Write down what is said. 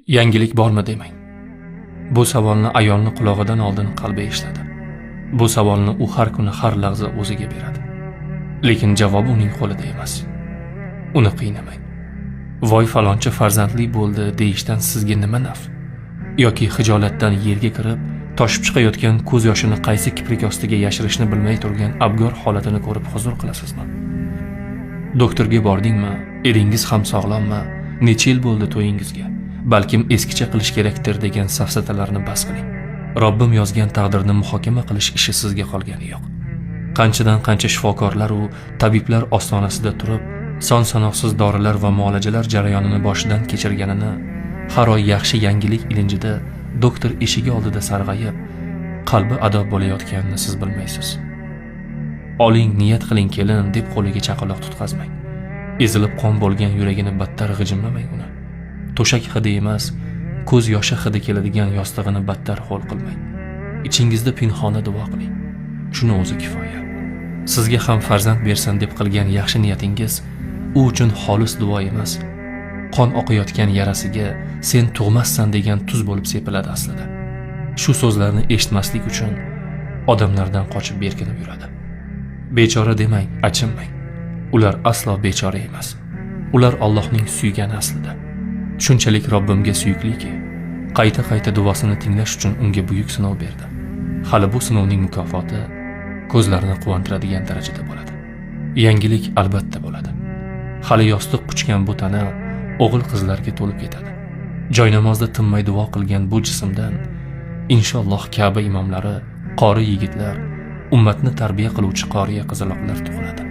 Yangilik bormi demang. Bu savolni ayolni qulog'idan oldin qalbi eshitadi. Bu savolni u har kuni har lahza o'ziga beradi. Lekin javob uning qo'lida emas. Uni qiynamang. Voy falonchi farzandli bo'ldi deyishdan sizga nima naf? Yoki hijolatdan yerga kirib, toshib chiqayotgan ko'z yoshini qaysi kiprik ostiga yashirishni bilmay turgan abgor holatini ko'rib huzur qilasizmi? Doktorga bordingmi? Eringiz ham sog'lommi? Necha yil bo'ldi to'yingizga? Balkim eskicha qilish kerakdir degan safsatalarni bas qiling. Robbim yozgan taqdirni muhokama qilish ishi sizga qolgani yo'q. Qanchadan qancha shifokorlar u tabiblar ostonasida turib, son-sanoqsiz dorilar va muolajalar jarayonini boshidan kechirganini, har oy yaxshi yangilik ilinjida doktor eshigi oldida sarg'ayib, qalbi ado bo'layotganini siz bilmaysiz. Oling, niyat qiling kelin deb qo'liga chaqaloq tutqazmang. Ezilib qon bo'lgan yuragini battar g'ijimlamang uni. To'shak hidi emas, ko'z yoshi hidi keladigan yostig'ini battar ho'l qilmang. Ichingizda pinhona duo qiling. Shuni o'zi kifoya. Sizga ham farzand bersin deb qilgan yaxshi niyatingiz u uchun xolis duo emas, qon oqayotgan yarasiga sen tug'massan degan tuz bo'lib sepiladi aslida. Shu so'zlarni eshitmaslik uchun odamlardan qochib berkinib yuradi. Bechora demang, achinmang. Ular aslo bechora emas. Ular Allohning suygani aslida. Shunchalik Robbimga suyukliki, qayta duosini tinglash uchun unga buyuk sinov berdi. Hali bu sinovning mukofoti ko'zlarni quvontiradigan darajada bo'ladi. Yangilik albatta bo'ladi. Hali yostiq quchgan bu tana o'g'il-qizlarga to'lib ketadi. Joynamozda tinmay duo qilgan bu jismdan inshaalloh Ka'ba imomlari, qori yigitlar, ummatni tarbiya qiluvchi qoriya qizaloqlar tug'iladi.